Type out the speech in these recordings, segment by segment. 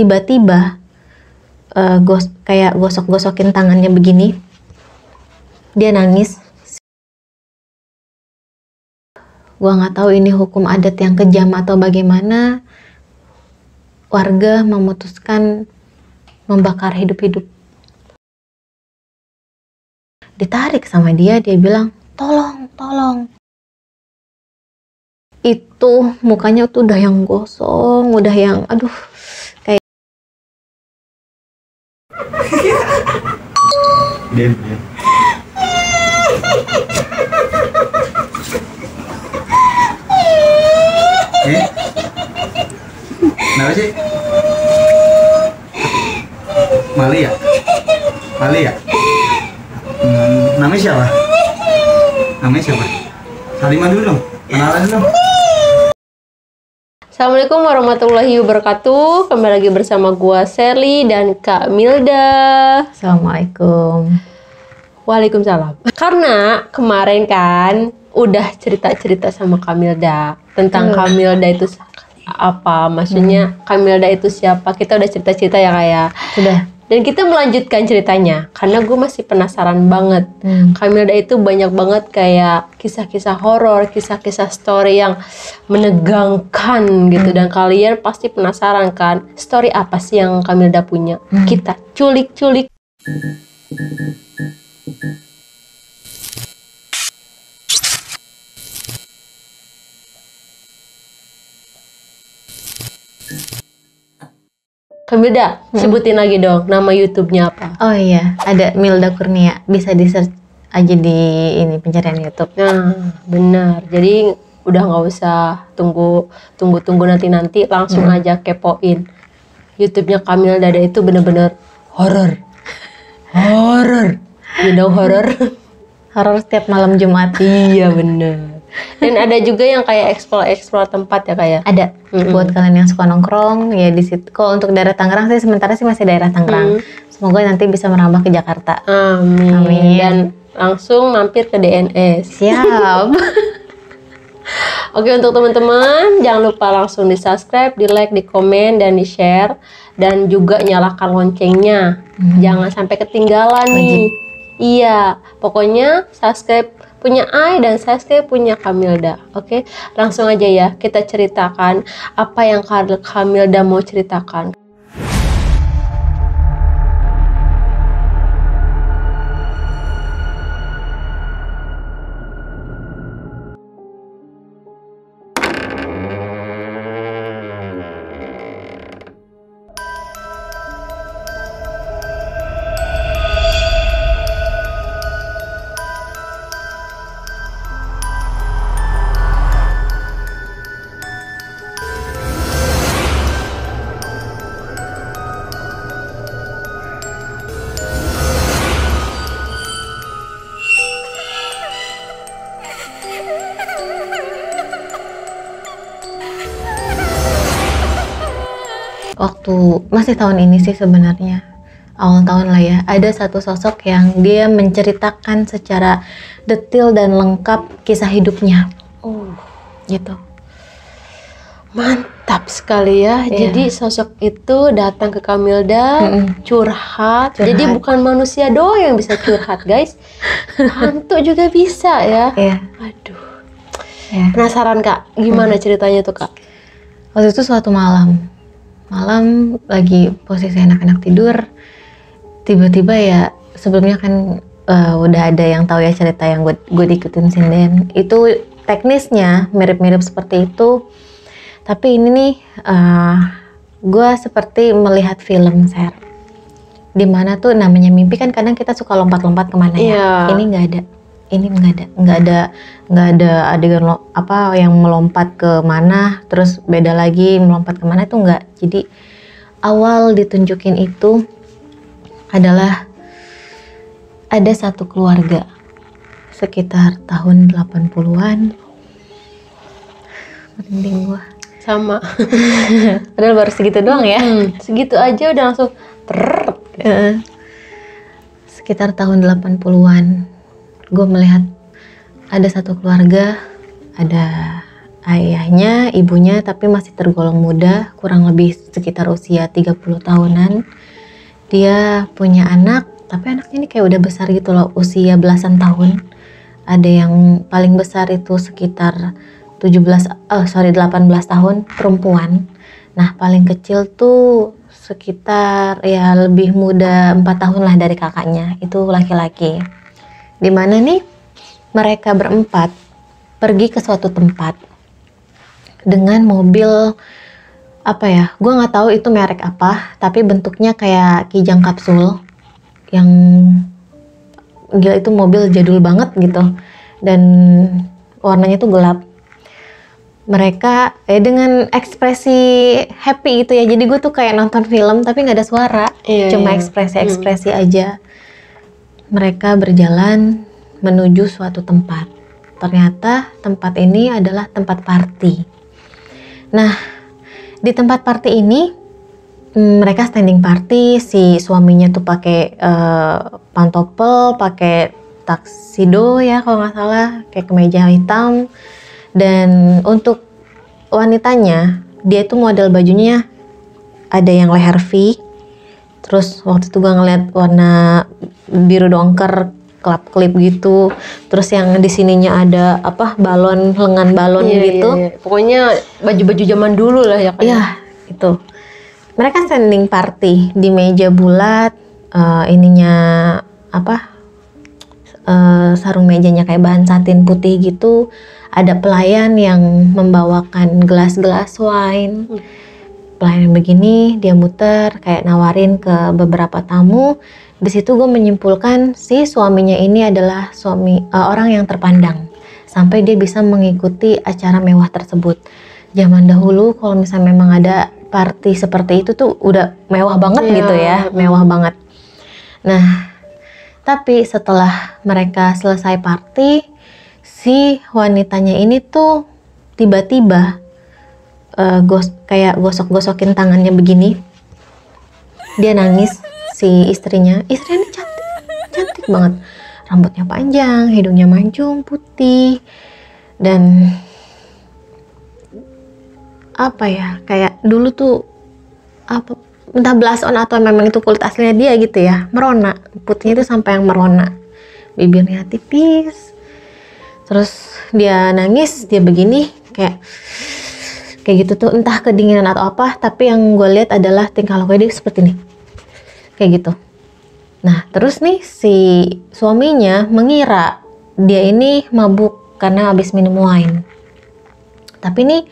tiba-tiba kayak gosok-gosokin tangannya begini. Dia nangis. Gua nggak tahu ini hukum adat yang kejam atau bagaimana. Warga memutuskan membakar hidup-hidup. Ditarik sama dia bilang, tolong. Itu mukanya tuh udah yang gosong, udah yang aduh kayak Diam. Kenapa sih? Mali ya? Namanya siapa? Salimah dulu dong, kenalan dulu. Assalamualaikum warahmatullahi wabarakatuh. Kembali lagi bersama gua Sherly dan Kak Milda. Assalamualaikum. Waalaikumsalam. Karena kemarin kan udah cerita-cerita sama Kak Milda tentang Kak Milda itu apa, maksudnya Kak Milda itu siapa. Kita udah cerita-cerita ya kayak Sudah. Dan kita melanjutkan ceritanya karena gue masih penasaran banget. Kak Milda itu banyak banget kayak kisah-kisah horor, kisah-kisah story yang menegangkan gitu. Dan kalian pasti penasaran kan, story apa sih yang Kak Milda punya? Kita culik-culik. Kak Milda, sebutin lagi dong nama YouTube-nya apa? Oh iya, ada Milda Kurnia. Bisa di search aja di ini pencarian YouTube. Nah, benar. Jadi udah nggak usah tunggu nanti, langsung aja kepoin. YouTube-nya Kak Milda itu bener-bener horor. You know horor? Horor setiap malam Jumat. Iya bener. Dan ada juga yang kayak explore tempat ya kayak. Ada buat kalian yang suka nongkrong ya di situ. Kalau untuk daerah Tangerang sih sementara sih masih daerah Tangerang. Semoga nanti bisa merambah ke Jakarta. Amin. Dan langsung mampir ke DNS. Siap. Oke, untuk teman-teman jangan lupa langsung di subscribe, di like, di komen, dan di share. Dan juga nyalakan loncengnya. Jangan sampai ketinggalan nih. Iya, pokoknya subscribe punya I dan subscribe punya Kak Milda. Oke, langsung aja ya kita ceritakan apa yang Kak Milda mau ceritakan. Waktu masih tahun ini sih sebenarnya, awal tahun lah ya, ada satu sosok yang dia menceritakan secara detail dan lengkap kisah hidupnya. Gitu. Mantap sekali ya. Jadi sosok itu datang ke Kak Milda, curhat. Jadi bukan manusia doang yang bisa curhat, guys. Hantu juga bisa ya. Aduh. Penasaran Kak, gimana ceritanya tuh Kak? Waktu itu suatu malam lagi posisi anak-anak tidur, tiba-tiba ya sebelumnya kan udah ada yang tahu ya cerita yang gue diikutin sinden. Itu teknisnya mirip-mirip seperti itu, tapi ini nih gue seperti melihat film dimana tuh namanya mimpi kan kadang kita suka lompat-lompat kemana ya. Ini nggak ada adegan apa yang melompat ke mana terus beda lagi melompat kemana, itu nggak. Jadi awal ditunjukin itu adalah ada satu keluarga sekitar tahun 80-an. Merinding gua. Sama. Padahal baru segitu doang ya. Segitu aja udah langsung sekitar tahun 80-an gue melihat ada satu keluarga, ada ayahnya, ibunya tapi masih tergolong muda, kurang lebih sekitar usia 30 tahunan. Dia punya anak, tapi anaknya ini kayak udah besar gitu loh, usia belasan tahun. Ada yang paling besar itu sekitar 18 tahun, perempuan. Nah, paling kecil tuh sekitar ya lebih muda 4 tahun lah dari kakaknya, itu laki-laki. Dimana nih mereka berempat pergi ke suatu tempat dengan mobil apa ya, gue nggak tahu itu merek apa, tapi bentuknya kayak Kijang kapsul yang gila, itu mobil jadul banget gitu dan warnanya tuh gelap. Mereka dengan ekspresi happy gitu ya, jadi gue tuh kayak nonton film tapi nggak ada suara, cuma ekspresi aja. Mereka berjalan menuju suatu tempat. Ternyata tempat ini adalah tempat party. Nah, di tempat party ini mereka standing party. Si suaminya tuh pakai pantopel, pakai tuxedo ya kalau nggak salah, kayak kemeja hitam. Dan untuk wanitanya, dia tuh model bajunya ada yang leher V. Terus waktu itu gue ngeliat warna biru dongker, klip gitu. Terus yang di sininya ada apa, balon, lengan balon gitu. Iya. Pokoknya baju-baju zaman dulu lah ya. Iya, itu. Mereka standing party di meja bulat, ininya apa, sarung mejanya kayak bahan satin putih gitu. Ada pelayan yang membawakan gelas-gelas wine. Pelayan yang begini, dia muter kayak nawarin ke beberapa tamu. Di situ gue menyimpulkan si suaminya ini adalah orang yang terpandang sampai dia bisa mengikuti acara mewah tersebut. Zaman dahulu kalau misalnya memang ada party seperti itu tuh udah mewah banget gitu ya, mewah banget. Nah, tapi setelah mereka selesai party, si wanitanya ini tuh tiba-tiba kayak gosok-gosokin tangannya begini. Dia nangis, si istrinya ini cantik banget, rambutnya panjang, hidungnya mancung, putih, dan apa ya, kayak dulu tuh apa, entah blush on atau memang itu kulit aslinya dia gitu ya, merona, putihnya itu sampai yang merona, bibirnya tipis. Terus dia nangis, dia begini kayak gitu tuh, entah kedinginan atau apa, tapi yang gue lihat adalah tingkah laku dia seperti ini, kayak gitu. Nah, terus nih si suaminya mengira dia ini mabuk karena habis minum wine. Tapi nih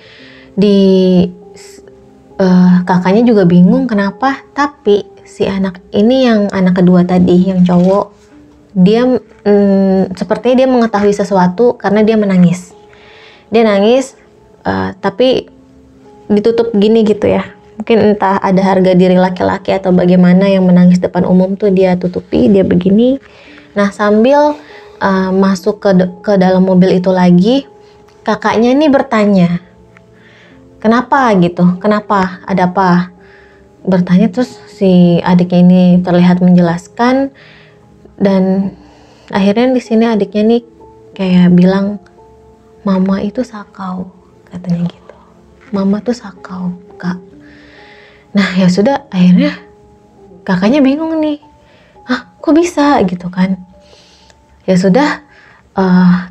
kakaknya juga bingung kenapa, tapi si anak ini yang anak kedua tadi, yang cowok, dia sepertinya dia mengetahui sesuatu karena dia menangis. Dia nangis, tapi ditutup gini gitu ya. Mungkin entah ada harga diri laki-laki atau bagaimana, yang menangis depan umum tuh dia tutupi, dia begini. Nah, sambil masuk ke dalam mobil itu lagi, kakaknya ini bertanya, kenapa gitu? Kenapa? Ada apa? Bertanya, terus si adiknya ini terlihat menjelaskan, dan akhirnya di sini adiknya nih kayak bilang, mama itu sakau, katanya gitu. Mama tuh sakau, kak. Nah, ya sudah, akhirnya kakaknya bingung nih, kok bisa gitu kan? Ya sudah,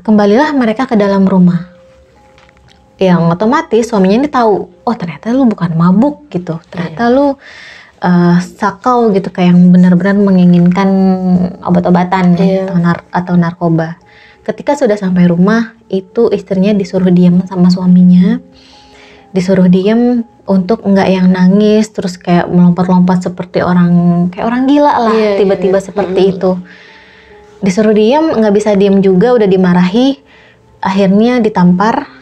kembalilah mereka ke dalam rumah. Yang otomatis suaminya ini tahu, oh ternyata lu bukan mabuk gitu, ternyata lu sakau gitu, kayak yang benar-benar menginginkan obat-obatan atau narkoba. Ketika sudah sampai rumah, itu istrinya disuruh diam sama suaminya, disuruh diam untuk nggak yang nangis terus kayak melompat-lompat seperti orang gila lah, tiba-tiba seperti itu. Disuruh diam, nggak bisa diam juga, udah dimarahi, akhirnya ditampar.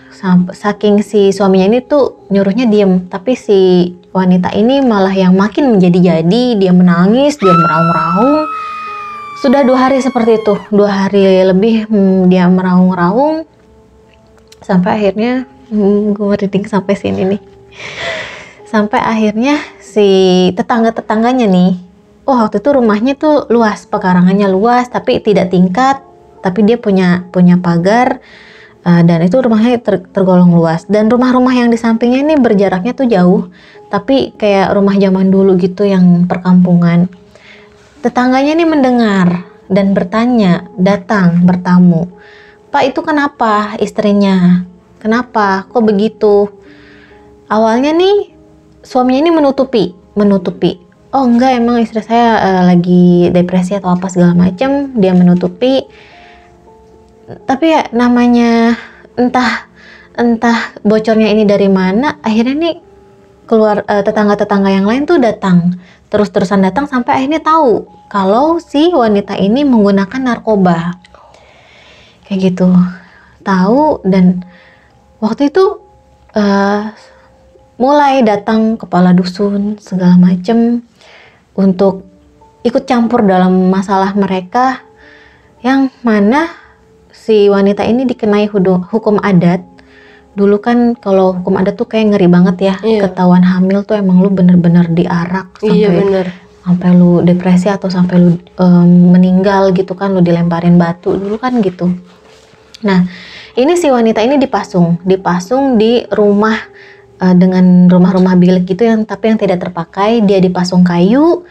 Saking si suaminya ini tuh nyuruhnya diem, tapi si wanita ini malah yang makin menjadi-jadi. Dia menangis, dia meraung-raung. Sudah 2 hari seperti itu, 2 hari lebih dia meraung-raung, sampai akhirnya gue merinding sampai sini nih. Sampai akhirnya si tetangga-tetangganya nih, waktu itu rumahnya tuh luas, pekarangannya luas, tapi tidak tingkat, tapi dia punya pagar. Dan itu rumahnya tergolong luas. Dan rumah-rumah yang di sampingnya ini berjaraknya tuh jauh, tapi kayak rumah zaman dulu gitu yang perkampungan. Tetangganya nih mendengar dan bertanya, datang bertamu. Pak, itu kenapa istrinya? Kenapa? Kok begitu? Awalnya nih suaminya ini menutupi. Oh enggak, emang istri saya lagi depresi atau apa segala macam. Dia menutupi. Tapi ya namanya entah bocornya ini dari mana, akhirnya nih keluar tetangga-tetangga yang lain tuh datang, terus-terusan datang sampai akhirnya tahu kalau si wanita ini menggunakan narkoba. Kayak gitu. Tahu, dan waktu itu mulai datang kepala dusun segala macem untuk ikut campur dalam masalah mereka, yang mana si wanita ini dikenai hukum adat. Dulu kan kalau hukum adat tuh kayak ngeri banget ya. Ketahuan hamil tuh emang lu bener-bener diarak sampai lu depresi atau sampai lu meninggal gitu kan, lu dilemparin batu dulu kan gitu. Nah, ini si wanita ini dipasung di rumah dengan rumah-rumah bilik gitu yang tidak terpakai. Dia dipasung kayu.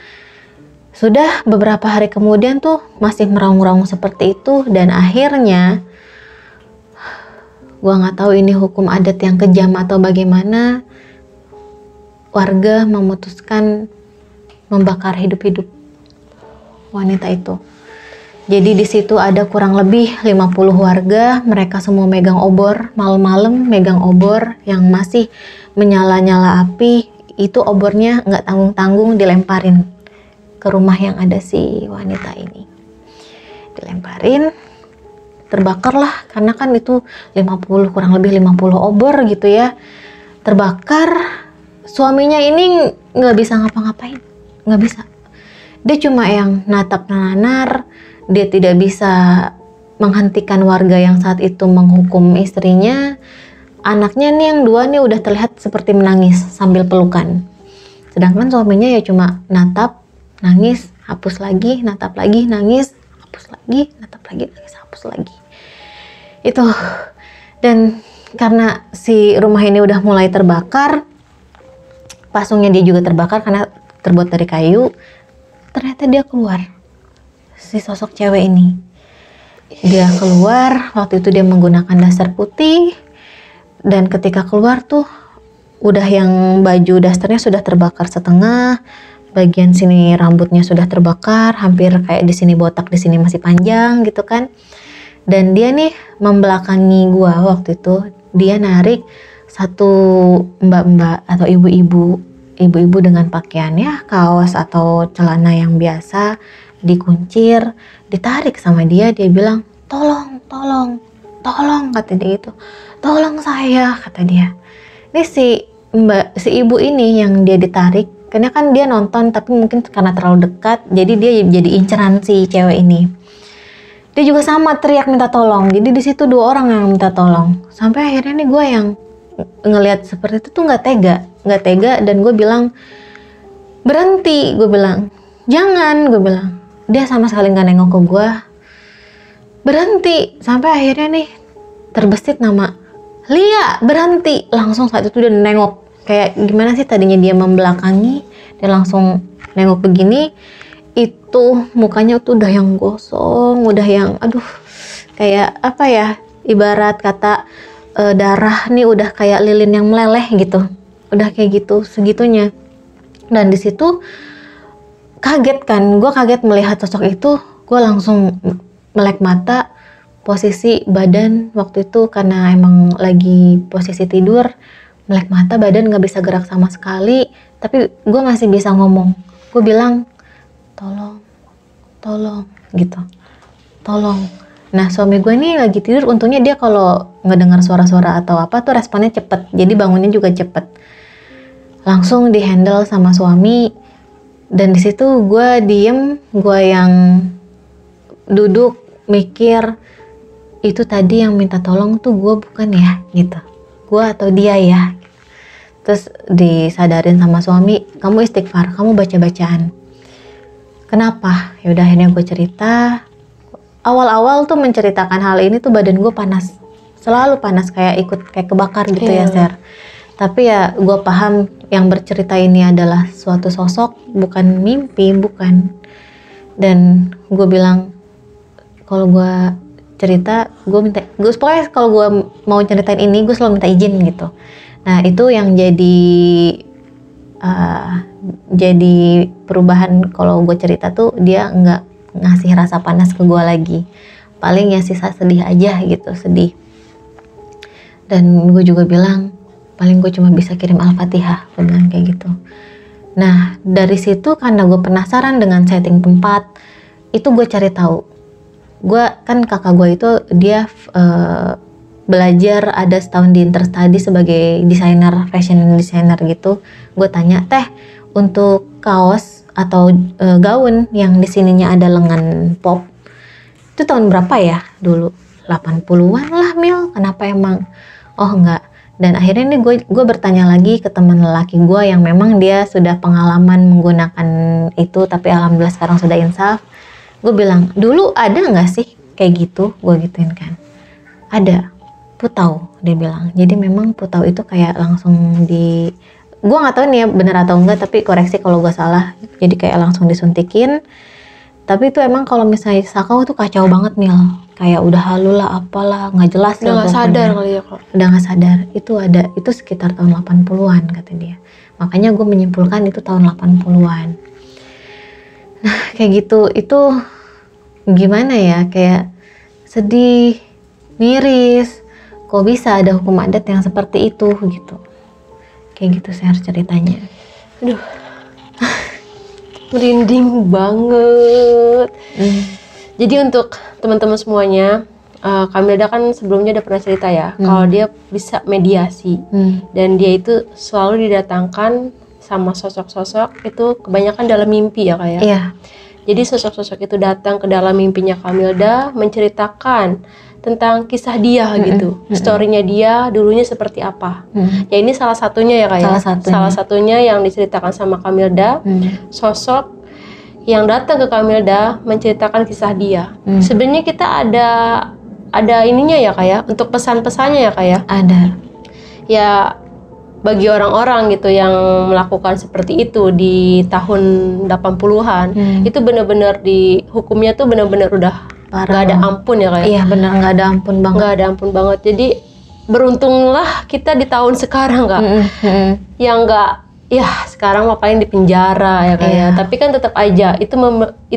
Sudah beberapa hari kemudian tuh masih meraung-raung seperti itu, dan akhirnya gua nggak tahu ini hukum adat yang kejam atau bagaimana, warga memutuskan membakar hidup-hidup wanita itu. Jadi di situ ada kurang lebih 50 warga, mereka semua megang obor, malam-malam megang obor yang masih menyala-nyala api. Itu obornya nggak tanggung-tanggung dilemparin ke rumah yang ada si wanita ini. Dilemparin, terbakar lah, karena kan itu kurang lebih 50 obor gitu ya. Terbakar, suaminya ini nggak bisa ngapa-ngapain, nggak bisa. Dia cuma yang natap nanar, dia tidak bisa menghentikan warga yang saat itu menghukum istrinya. Anaknya nih yang dua nih udah terlihat seperti menangis sambil pelukan. Sedangkan suaminya ya cuma natap, nangis, hapus lagi, natap lagi, nangis, hapus lagi, natap lagi, nangis, hapus lagi. Itu. Dan karena si rumah ini udah mulai terbakar, pasungnya dia juga terbakar karena terbuat dari kayu. Ternyata dia keluar, si sosok cewek ini. Dia keluar, waktu itu dia menggunakan dasar putih, dan ketika keluar tuh udah yang baju dasternya sudah terbakar setengah. Bagian sini rambutnya sudah terbakar, hampir kayak di sini botak, di sini masih panjang gitu kan. Dan dia nih membelakangi gua waktu itu. Dia narik satu mbak-mbak atau ibu-ibu dengan pakaiannya kaos atau celana yang biasa, dikuncir, ditarik sama dia. Dia bilang, tolong kata dia gitu. Tolong saya, kata dia. Ini si ibu ini yang dia ditarik, karena kan dia nonton tapi mungkin karena terlalu dekat, jadi dia jadi inceran si cewek ini. Dia juga sama teriak minta tolong. Jadi di situ dua orang yang minta tolong. Sampai akhirnya nih gue yang ngelihat seperti itu tuh nggak tega, dan gue bilang berhenti, gue bilang jangan, gue bilang. Dia sama sekali nggak nengok ke gue. Berhenti. Sampai akhirnya nih terbesit nama Lia, berhenti. Langsung saat itu dia nengok. Kayak gimana sih, tadinya dia membelakangi, dia langsung nengok begini. Itu mukanya tuh udah yang gosong, udah yang aduh, kayak apa ya, ibarat kata darah nih udah kayak lilin yang meleleh gitu. Udah kayak gitu, segitunya. Dan di situ kaget kan, gue kaget melihat sosok itu. Gue langsung melek mata. Posisi badan waktu itu karena emang lagi posisi tidur, melek mata, badan gak bisa gerak sama sekali, tapi gue masih bisa ngomong. Gue bilang, tolong gitu, tolong. Nah suami gue ini lagi tidur, untungnya dia kalau ngedengar suara-suara atau apa tuh responnya cepet, jadi bangunnya juga cepet. Langsung dihandle sama suami, dan di situ gue diem, gue yang duduk mikir, itu tadi yang minta tolong tuh gue bukan ya gitu, gue atau dia ya. Terus disadarin sama suami, kamu istighfar, kamu baca-bacaan. Kenapa? Ya udah akhirnya gue cerita. Awal-awal tuh menceritakan hal ini tuh badan gue panas selalu panas kayak ikut kayak kebakar gitu ya Ser. Tapi ya gue paham yang bercerita ini adalah suatu sosok, bukan mimpi, bukan. Dan gue bilang kalau gue cerita, gue pokoknya kalau gue mau ceritain ini gue selalu minta izin gitu. Nah itu yang jadi perubahan kalau gue cerita tuh dia nggak ngasih rasa panas ke gue lagi. Paling ya sisa sedih aja gitu, sedih. Dan gue juga bilang paling gue cuma bisa kirim Al-Fatihah, gue bilang kayak gitu. Nah dari situ karena gue penasaran dengan setting tempat, itu gue cari tahu. Gue kan kakak gue itu dia belajar ada setahun di Interstudy sebagai desainer, fashion designer gitu. Gue tanya, teh untuk kaos atau gaun yang di sininya ada lengan pop, itu tahun berapa ya dulu? 80-an lah Mil, kenapa emang? Oh enggak. Dan akhirnya nih gue bertanya lagi ke teman lelaki gue yang memang dia sudah pengalaman menggunakan itu, tapi alhamdulillah sekarang sudah insaf. Gue bilang, dulu ada nggak sih kayak gitu? Gue gituin kan. Ada, putau dia bilang. Jadi memang putau itu kayak langsung gue nggak tahu nih ya benar atau enggak, tapi koreksi kalau gue salah. Jadi kayak langsung disuntikin. Tapi itu emang kalau misalnya sakau tuh kacau banget Mil. Kayak udah halu lah apalah, nggak jelas. Udah nggak sadar kali ya kok. Udah nggak sadar. Itu sekitar tahun 80-an kata dia. Makanya gue menyimpulkan itu tahun 80-an. Nah kayak gitu, itu gimana ya, kayak sedih, miris. Kok bisa ada hukum adat yang seperti itu gitu. Kayak gitu Ser ceritanya. Aduh, merinding banget. Jadi untuk teman-teman semuanya, Kamilda kan sebelumnya udah pernah cerita ya, kalau dia bisa mediasi. Dan dia itu selalu didatangkan sama sosok-sosok itu kebanyakan dalam mimpi ya Kak ya. Iya. Jadi sosok-sosok itu datang ke dalam mimpinya Kamilda menceritakan tentang kisah dia gitu, story-nya dia dulunya seperti apa. Ya ini salah satunya ya Kak ya. Salah satunya yang diceritakan sama Kamilda, sosok yang datang ke Kamilda menceritakan kisah dia. Sebenarnya kita ada ininya ya Kak ya, untuk pesan-pesannya ya Kak ya. Ada. Ya bagi orang-orang gitu yang melakukan seperti itu di tahun 80-an, itu benar-benar hukumnya tuh benar-benar udah nggak ada ampun ya Kak ya. Iya benar, nggak ada ampun banget. Nggak ada ampun banget. Jadi beruntunglah kita di tahun sekarang Kak, yang nggak, ya sekarang mau paling di penjara ya Kak ya. Tapi kan tetap aja itu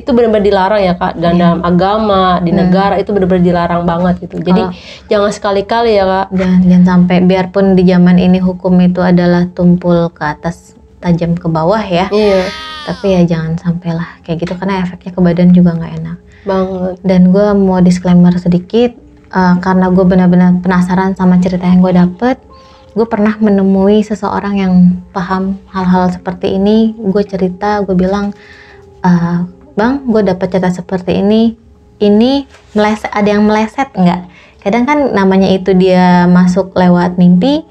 benar-benar dilarang ya Kak. Dan dalam agama di negara itu benar-benar dilarang banget gitu. Jadi jangan sekali-kali ya Kak. Jangan sampai, biarpun di zaman ini hukum itu adalah tumpul ke atas tajam ke bawah ya. Iya. Tapi ya jangan sampailah kayak gitu, karena efeknya ke badan juga nggak enak banget. Dan gue mau disclaimer sedikit, karena gue benar-benar penasaran sama cerita yang gue dapet. Gue pernah menemui seseorang yang paham hal-hal seperti ini. Gue cerita, gue bilang, bang, gue dapet cerita seperti ini meleset, ada yang meleset nggak? Kadang kan namanya itu dia masuk lewat mimpi,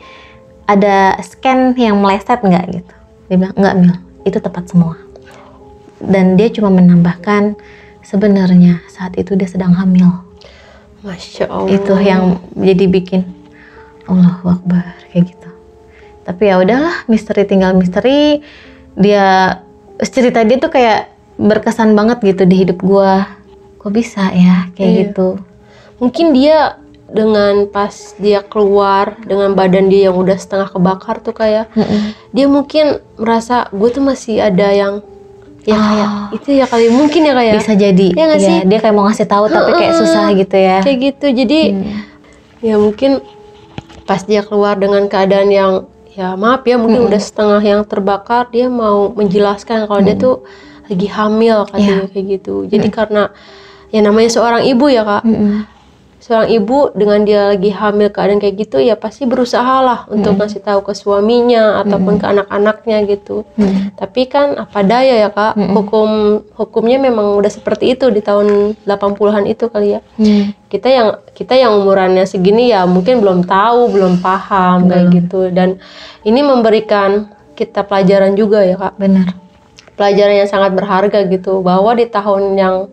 ada scan yang meleset nggak gitu. Dia bilang, enggak Mil, itu tepat semua. Dan dia cuma menambahkan, sebenarnya saat itu dia sedang hamil. Masya Allah. Itu yang jadi bikin Allahu Akbar kayak gitu. Tapi ya udahlah, misteri tinggal misteri. Cerita dia tuh kayak berkesan banget gitu di hidup gua. Kok bisa ya kayak gitu. Mungkin dia dengan pas dia keluar dengan badan dia yang udah setengah kebakar tuh kayak dia mungkin merasa gue tuh masih ada yang ya kayak itu ya kali, mungkin ya kayak bisa jadi ya nggak sih? Dia kayak mau ngasih tahu tapi kayak susah gitu ya, kayak gitu. Jadi ya mungkin pas dia keluar dengan keadaan yang ya maaf ya mungkin udah setengah yang terbakar, dia mau menjelaskan kalau dia tuh lagi hamil katanya kayak gitu. Jadi karena ya namanya seorang ibu ya Kak, seorang ibu dengan dia lagi hamil keadaan kayak gitu ya pasti berusaha lah untuk ngasih tahu ke suaminya ataupun ke anak-anaknya gitu. Tapi kan apa daya ya Kak, hukumnya memang udah seperti itu di tahun 80-an itu kali ya. Kita yang umurannya segini ya mungkin belum tahu, belum paham kayak gitu. Dan ini memberikan kita pelajaran juga ya Kak. Benar. Pelajaran yang sangat berharga gitu, bahwa di tahun yang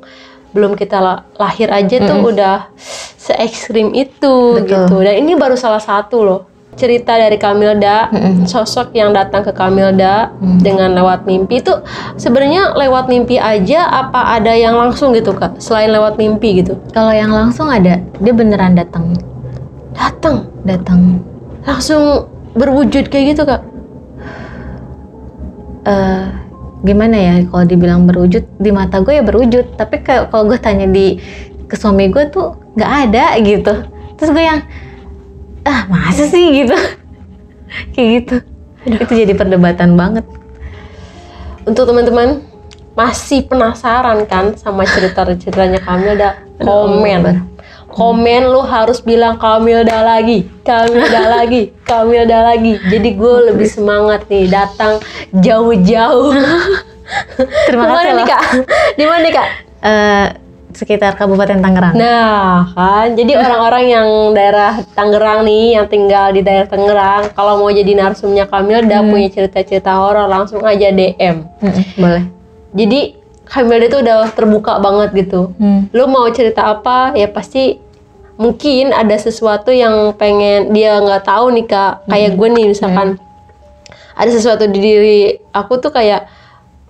belum kita lahir aja tuh udah se ekstrim itu. Betul. Gitu. Dan ini baru salah satu loh cerita dari Kamilda, sosok yang datang ke Kamilda dengan lewat mimpi itu. Sebenarnya lewat mimpi aja apa ada yang langsung gitu Kak, selain lewat mimpi gitu? Kalau yang langsung ada, dia beneran datang langsung berwujud kayak gitu Kak. Gimana ya kalau dibilang berwujud, di mata gue ya berwujud, tapi kalau gue tanya ke suami gue tuh nggak ada gitu. Terus gue yang masa sih gitu. Kayak gitu. Itu jadi perdebatan banget. Untuk teman-teman masih penasaran kan sama cerita-ceritanya Kamilda, komen lu harus bilang Kamilda lagi. Jadi gue lebih semangat nih datang jauh-jauh. Terima kasih loh. Di mana nih Kak? Sekitar Kabupaten Tangerang. Nah kan, jadi orang-orang yang daerah Tangerang nih, yang tinggal di daerah Tangerang, kalau mau jadi narsumnya Kamilda, punya cerita-cerita horor, langsung aja DM. Boleh. Jadi Kamilda itu udah terbuka banget gitu. Lo mau cerita apa, ya pasti mungkin ada sesuatu yang pengen dia nggak tahu nih Kak. Kayak gue nih misalkan ada sesuatu di diri aku tuh kayak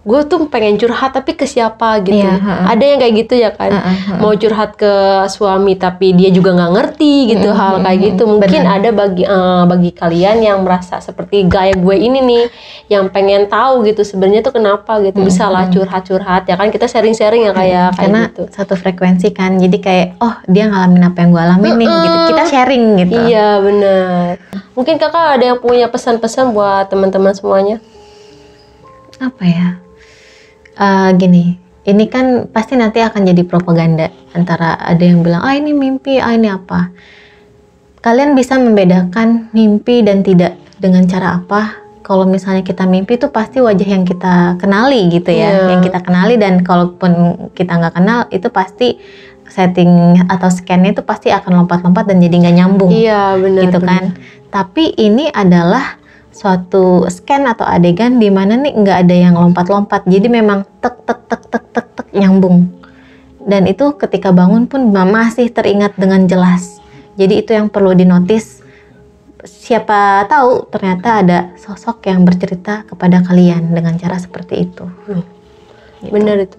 gue tuh pengen curhat tapi ke siapa gitu. Ada yang kayak gitu ya kan. Mau curhat ke suami tapi dia juga nggak ngerti gitu hal kayak gitu. Mungkin ada bagi kalian yang merasa seperti gaya gue ini nih, yang pengen tahu gitu sebenarnya tuh kenapa gitu. Bisa lah curhat-curhat ya kan, kita sharing-sharing ya kayak karena gitu. satu frekuensi kan, jadi kayak dia ngalamin apa yang gue alamin nih gitu, kita sharing gitu. Iya benar. Mungkin Kakak ada yang punya pesan-pesan buat teman-teman semuanya? Apa ya? Gini, ini kan pasti nanti akan jadi propaganda, antara ada yang bilang ini mimpi, ini apa. Kalian bisa membedakan mimpi dan tidak dengan cara apa? Kalau misalnya kita mimpi itu pasti wajah yang kita kenali gitu ya, yang kita kenali, dan kalaupun kita nggak kenal itu pasti setting atau scan-nya itu pasti akan lompat-lompat dan jadi nggak nyambung. Iya benar. Gitu kan. Tapi ini adalah suatu scan atau adegan di mana nih nggak ada yang lompat-lompat, jadi memang tek nyambung, dan itu ketika bangun pun masih teringat dengan jelas. Jadi itu yang perlu dinotis. Siapa tahu ternyata ada sosok yang bercerita kepada kalian dengan cara seperti itu. Gitu. Benar itu.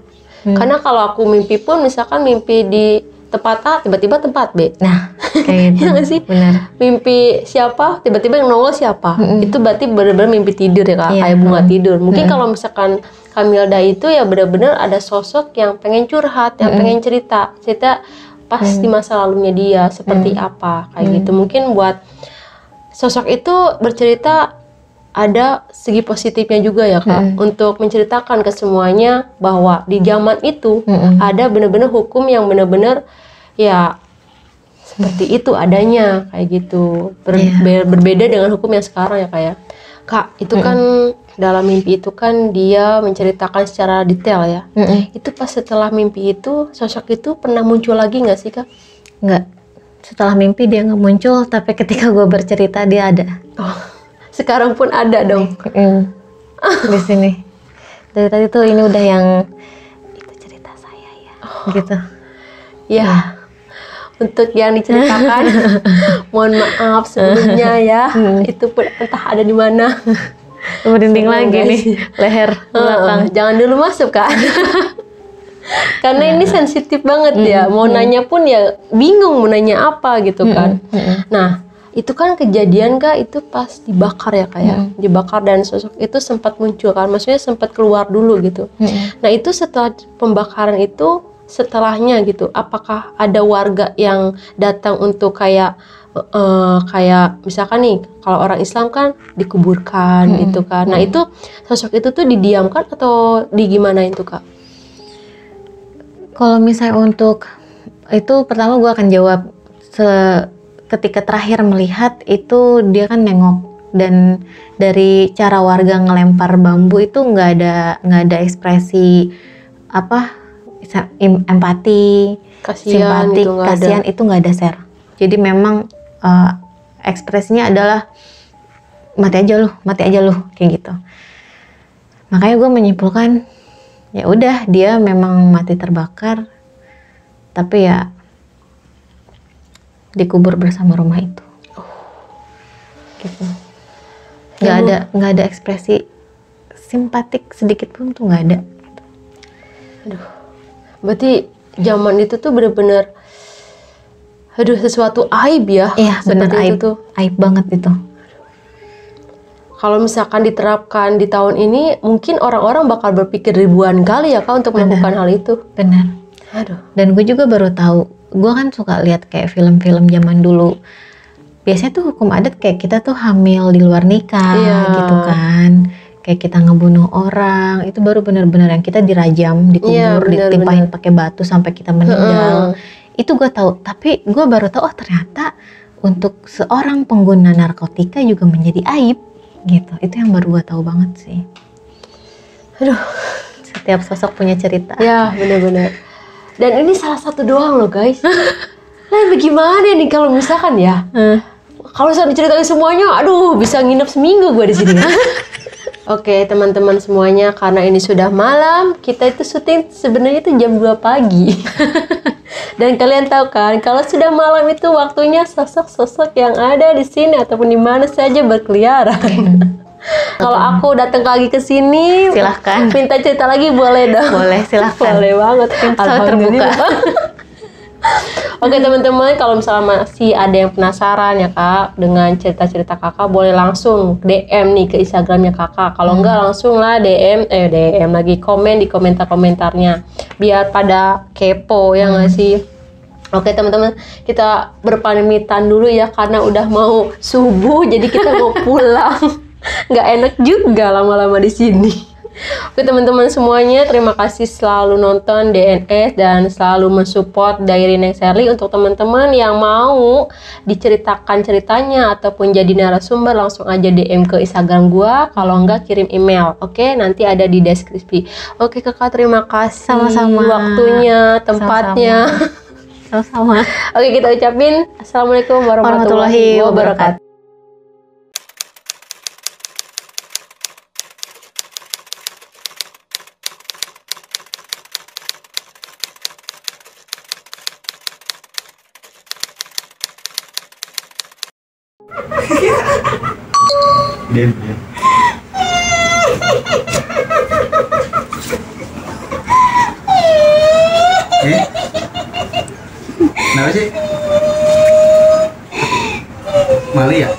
Karena kalau aku mimpi pun misalkan mimpi di tempat A, tiba-tiba tempat B. Nah, kayak gitu. Iya nggak sih? Benar. Mimpi siapa, tiba-tiba yang nongol siapa. Itu berarti benar-benar mimpi tidur ya Kak, kayak bunga tidur. Mungkin kalau misalkan Kamilda itu ya benar-benar ada sosok yang pengen curhat, yang pengen cerita pas di masa lalunya dia seperti apa, kayak gitu. Mungkin buat sosok itu bercerita ada segi positifnya juga ya Kak, untuk menceritakan ke semuanya bahwa di zaman itu ada benar-benar hukum yang benar-benar ya seperti itu adanya, kayak gitu. Berbeda dengan hukum yang sekarang ya Kak ya. Kak, itu kan dalam mimpi itu kan dia menceritakan secara detail ya. Itu pas setelah mimpi itu, sosok itu pernah muncul lagi nggak sih Kak? Nggak. Setelah mimpi dia nggak muncul, tapi ketika gue bercerita dia ada. Sekarang pun ada dong. Di sini. Dari tadi tuh ini udah yang itu cerita saya ya. Gitu. Ya. Untuk yang diceritakan, mohon maaf sebelumnya ya. Itu pun entah ada di mana. Merinding lagi nih leher belakang. Jangan dulu masuk Kak. Karena ini sensitif banget ya. Mau nanya pun ya bingung mau nanya apa gitu kan. Nah, itu kan kejadian Kak, itu pas dibakar ya Kak ya. Dibakar dan sosok itu sempat muncul kan. Maksudnya sempat keluar dulu gitu. Nah, itu setelah pembakaran itu, setelahnya gitu, apakah ada warga yang datang untuk kayak misalkan nih, kalau orang Islam kan dikuburkan gitu kan. Nah, itu sosok itu tuh didiamkan atau digimana itu Kak? Kalau misalnya untuk itu, pertama gue akan jawab ketika terakhir melihat itu dia kan nengok, dan dari cara warga ngelempar bambu itu nggak ada ekspresi apa, empati, simpati, gitu, kasihan, itu nggak ada share. Jadi memang ekspresinya adalah mati aja lu kayak gitu. Makanya gue menyimpulkan ya udah dia memang mati terbakar, tapi ya dikubur bersama rumah itu. Gitu. Nggak ada ekspresi simpatik sedikit pun tuh nggak ada. Aduh, berarti zaman itu tuh bener-bener, aduh, sesuatu aib ya. Iya, bener aib. Itu tuh Aib banget itu. kalau misalkan diterapkan di tahun ini, mungkin orang-orang bakal berpikir ribuan kali ya Kak untuk melakukan hal itu. Benar. Aduh. Dan gue juga baru tahu, gue kan suka lihat kayak film-film zaman dulu. Biasanya tuh hukum adat kayak kita tuh hamil di luar nikah, Iya. gitu kan. Kayak kita ngebunuh orang, itu baru benar-benar yang kita dirajam, dikubur, Iya, benar, ditimpahin benar. pakai batu sampai kita meninggal. Itu gue tahu, tapi gue baru tahu oh ternyata untuk seorang pengguna narkotika juga menjadi aib, gitu. Itu yang baru gue tahu banget sih. Aduh. Setiap sosok punya cerita. Ya, benar-benar. Dan ini salah satu doang loh guys. Nah, bagaimana nih kalau misalkan ya? Kalau saya diceritain semuanya, aduh, bisa nginep seminggu gue di sini. Oke, teman-teman semuanya, karena ini sudah malam, kita itu syuting sebenarnya itu jam 2 pagi. Dan kalian tahu kan, kalau sudah malam itu waktunya sosok-sosok yang ada di sini ataupun di mana saja berkeliaran. Kalau aku datang lagi ke sini, Silahkan. minta cerita lagi boleh dong. Boleh, silahkan. Boleh banget. Selalu terbuka. Oke teman-teman, kalau misalnya masih ada yang penasaran ya Kak dengan cerita-cerita Kakak, boleh langsung DM nih ke Instagramnya Kakak. Kalau enggak langsung lah DM lagi, komen di komentar-komentarnya biar pada kepo ya nggak sih. Oke teman-teman, kita berpamitan dulu ya karena udah mau subuh, jadi kita mau pulang. Nggak enak juga lama-lama di sini. Oke teman-teman semuanya, terima kasih selalu nonton DNS dan selalu mensupport Diary Neng Sherly. Untuk teman-teman yang mau diceritakan ceritanya ataupun jadi narasumber, langsung aja DM ke Instagram gua. Kalau enggak kirim email. Oke, nanti ada di deskripsi. Oke Kakak, terima kasih. Sama-sama. Waktunya, tempatnya. Sama-sama. Oke, kita ucapin Assalamualaikum warahmatullahi wabarakatuh. Den. Kenapa sih? Mali ya?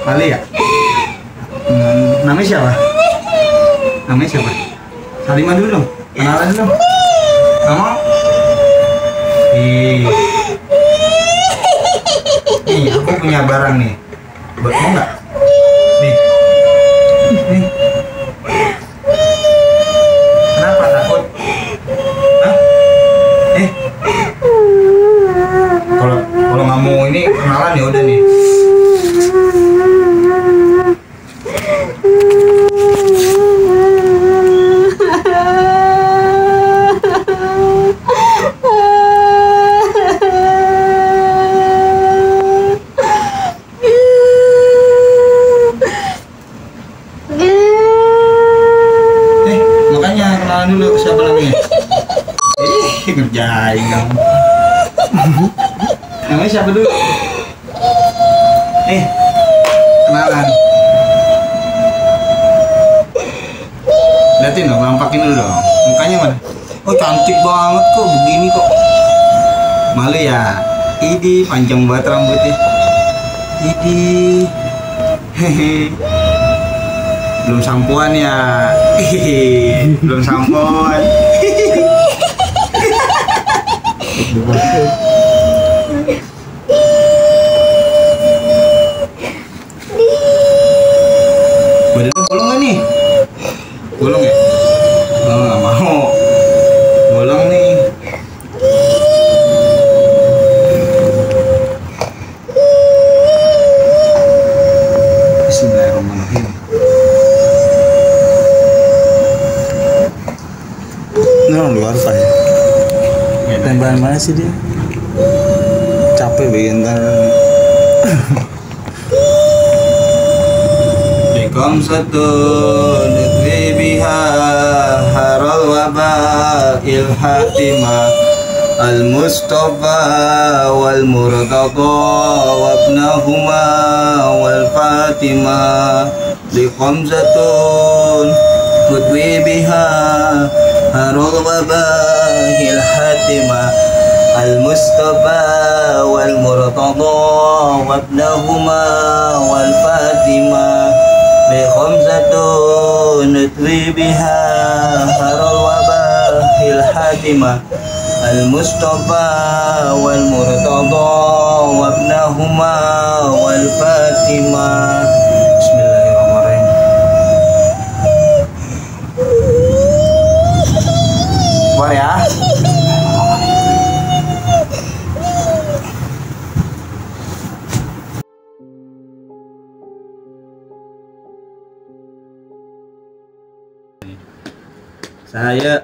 Mali ya? Namanya siapa? Namanya siapa? Salimah dulu dong. Kenalan dulu dong. Nama? Nih, aku punya barang nih. Buat mau nggak? Nih. Nih. Kenapa takut? Hah? Kalau nggak mau ini kenalan ya udah nih. Makanya kenalan dulu siapa namanya? Ngerjain kamu. Namanya siapa dulu? Kenalan. Liatin dong, nampakin dulu dong. Mukanya mana? Oh cantik banget kok, begini kok. Malu ya? Idi, panjang banget rambutnya. Idi. Hehe. Belum sampoan ya? Belum sampoan. Badannya bolong gak nih? Bolong ya? Oh gak mau. Bolong nih. Bismillahirrahmanirrahim. Ini orang luar pak ya? Tembakan mana sih dia? Capek bikin kan. Bikom satu nutwi biha haral waba ilhatima المصطفى والمرتضى وابنهما والفاطمة لخمسة تطوي بها هر الوباء الحاتمة المصطفى والمرتضى وابنهما والفاطمة لخمسة نطوي بها هر الوباء الحاتمة المصطفى والمرتضى وابنهما والفاطمة. Bismillahirrahmanirrahim. Keluar ya. Saya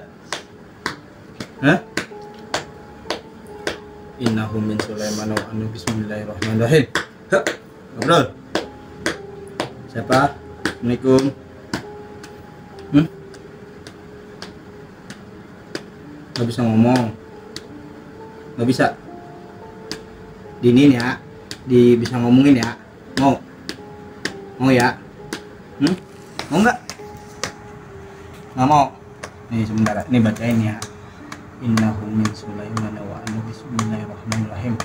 Innahu min Sulaiman wa annahu bismillahirrahmanirrahim. Ngobrol. Siapa? Assalamualaikum. Gak bisa ngomong. Gak bisa. Dinin ya. Bisa ngomongin ya. Mau? Mau ya? Mau nggak? Nggak mau. Nih sebentar. Ini bacain ya. Innahu min Sulaiman wa annahu bismillahirrahmanirrahim.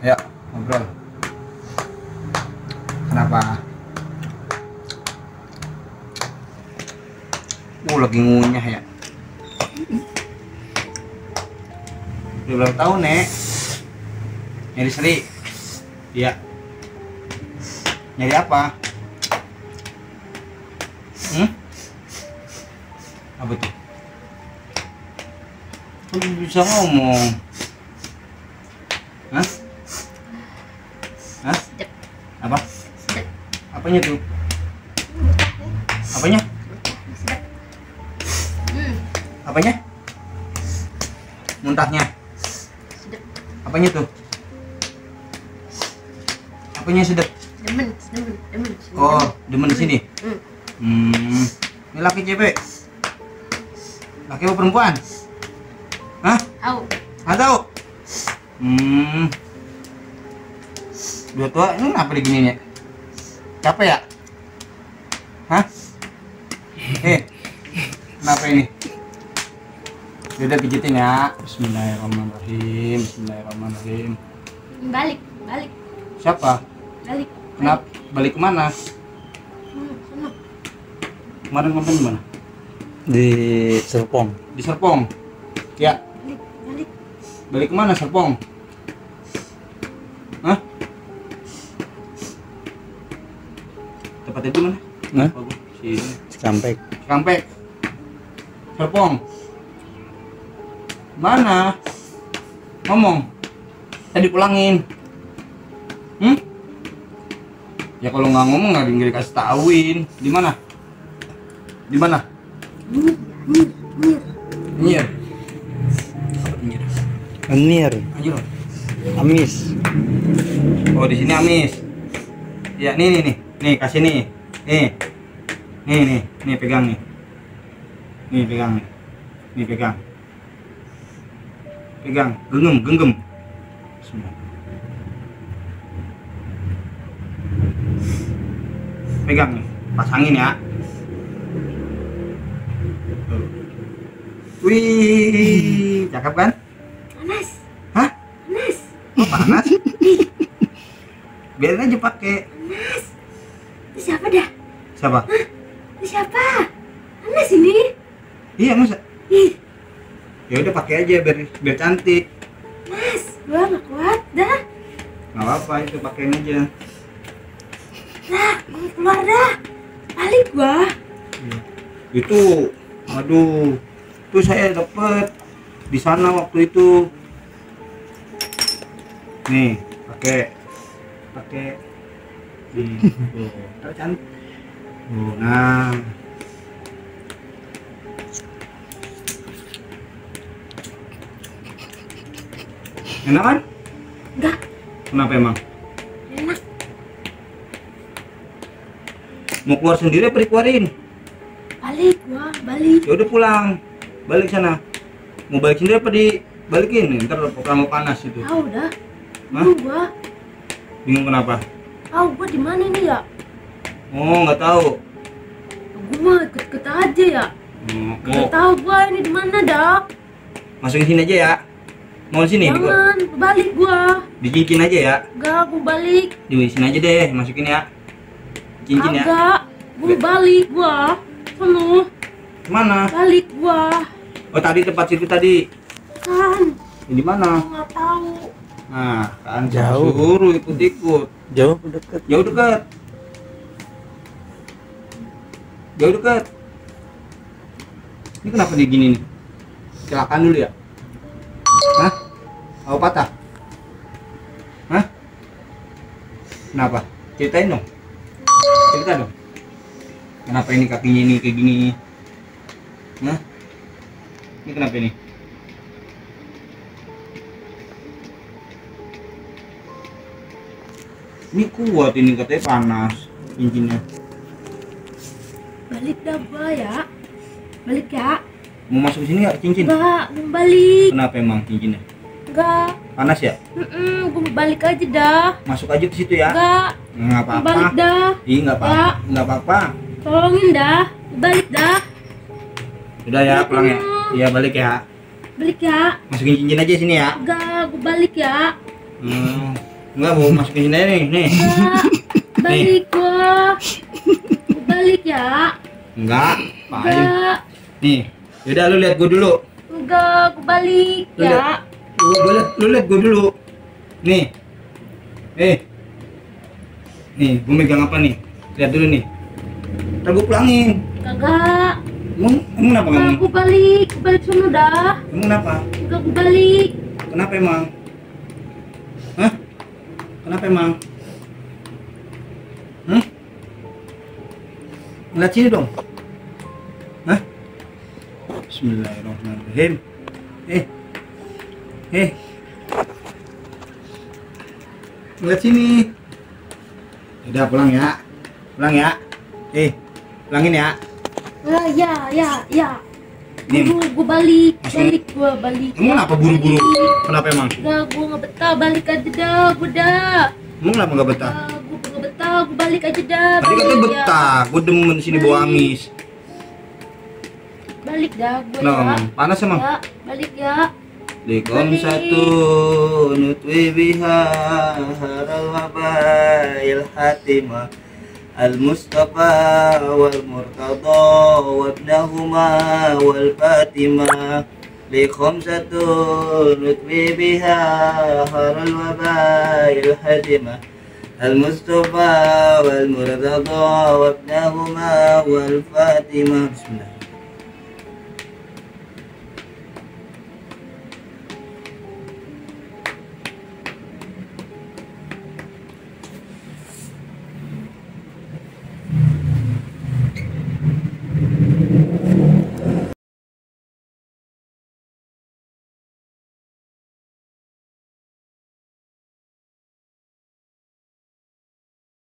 Ayo ngobrol. Kenapa? Lagi ngunyah ya. Udah ulang tahun Nek. Nyari Sri. Iya. Nyari apa? Apa tuh? Bisa ngomong. Hah? Apa? Apanya tuh? Apanya? Apanya? Muntahnya? Apanya tuh? Apanya sedap? Demen. Oh, demen di sini. Ini laki cewek? Laki apa perempuan? Hah? Tahu. Nggak tahu. Dua tua ini kenapa diginiin ya? Capek ya? Hah? Kenapa ini? Udah pijitin ya. Bismillahirrahmanirrahim. Bismillahirrahmanirrahim. Balik. Siapa? Balik. Kenapa? Balik kemana? Sana. Kemarin di mana? Di Serpong. Di Serpong. Ya. Balik. Balik kemana Serpong? Hah? Tempatnya di mana? Nah, Sini. Cikampek. Cikampek. Serpong. Mana? Ngomong. Tadi pulangin. Ya kalau nggak ngomong nggak dikasih tauin. Di mana? Di mana? Nyir. Apa nyir? Anir. Anjir. Amis. Oh di sini amis. Ya nih. Nih kasih nih. Nih pegang nih. Nih pegang nih. Nih pegang. Pegang. Genggam. Pegang nih. Pasangin ya. Wih, cakep kan? Panas. Hah? Panas. Oh, panas? Biarin aja pakai. Panas. Itu siapa dah? Siapa? Itu siapa? Panas ini. Iya masa? Ih, Ya udah pakai aja biar cantik. Mas, gua nggak kuat dah. Nggak apa-apa itu pakein aja. Dah, gua keluar dah. Balik gua. Itu, aduh, itu saya dapet di sana waktu itu. Nih, pakai. Nih, tuh, cantik. Nah. Enak kan? Enggak, Kenapa emang? enak. Mau keluar sendiri apa dikeluarin? Balik gua, balik. Ya udah pulang. Balik sana. Mau balik sendiri apa dibalikin? Ntar kamu panas itu. Tahu dah. Hah? Gua. Bingung kenapa? Tahu gua di mana ini ya? Oh, nggak tahu. Gua mah ikut-ikut aja ya. Mau Gak tahu gua ini di mana dah. masukin sini aja ya. Mau sini Jangan, balik gua. dicincin aja ya. Gak, gua balik. Di sini aja deh, masukin ya. Cincin ya. Agak. Gua balik gua. Sono, Mana? balik gua. Oh, tadi tempat situ tadi. Kan, Di mana? gua nggak tahu. Nah, kan Jauh. suruh ikut-ikut. Jauh dekat. Jauh dekat. Jauh dekat. Ini kenapa dia gini nih? Kecelakaan dulu ya? Hah? Apa patah? Hah? Kenapa? Ceritain dong. Cerita dong. Kenapa ini kakinya ini kayak gini? Hah? Ini kenapa ini? Ini kuat ini katanya panas cincinnya. Balik dah gua ya. Balik ya. Mau masuk ke sini nggak cincin? Enggak, mau balik. Kenapa emang cincinnya? Enggak. Panas ya? Gua mau balik aja dah. Masuk aja ke situ ya? Enggak, Nggak mau balik apa-apa. dah. Ih, nggak apa-apa. Ya. Nggak apa-apa. Tolongin dah. Mau balik dah. Udah ya, pulang ya. Iya, balik ya. Balik ya. Masukin cincin aja sini ya. Enggak, gua balik ya. Enggak, mau masukin sini aja nih. Nih. Enggak. Balik gua. Gua balik ya. Enggak. Paling. Enggak. Nih. Yaudah, lu lihat gua dulu. Enggak, gua balik Lu ya. lihat. Lu lihat gua dulu. Nih. Nih, gua megang apa nih? Lihat dulu nih. Ntar gua pulangin. Kagak. Emang kenapa Enggak, kamu? gua balik. Gua balik sono dah. Emang kenapa? Enggak, gua balik. Kenapa emang? Hah? Kenapa emang? Ngeliat sini dong. Hah? Bismillahirrahmanirrahim. Ngeliat sini. Udah pulang ya. Pulang ya. Pulangin ya. Ya. Nih. Gua balik. Masukin. Balik. Emang kenapa buru-buru? Balik. Kenapa emang? Enggak, gua nggak betah. Balik aja dah. Gua dah. Emang kenapa nggak betah? Gua nggak betah. Gua balik aja dah. Tadi katanya Balik ya. betah. Gue demen di sini bawa amis. Balik dah. Gua Kenapa ya. emang? Panas emang? Ya, balik ya. Likom Balik. satu nutwi biha haral wabail hatimah al mustafa wal murtada wabnahuma wal fatimah likom satu nutwi biha haral wabail hatimah al mustafa wal murtada wabnahuma wal fatimah. Bismillah.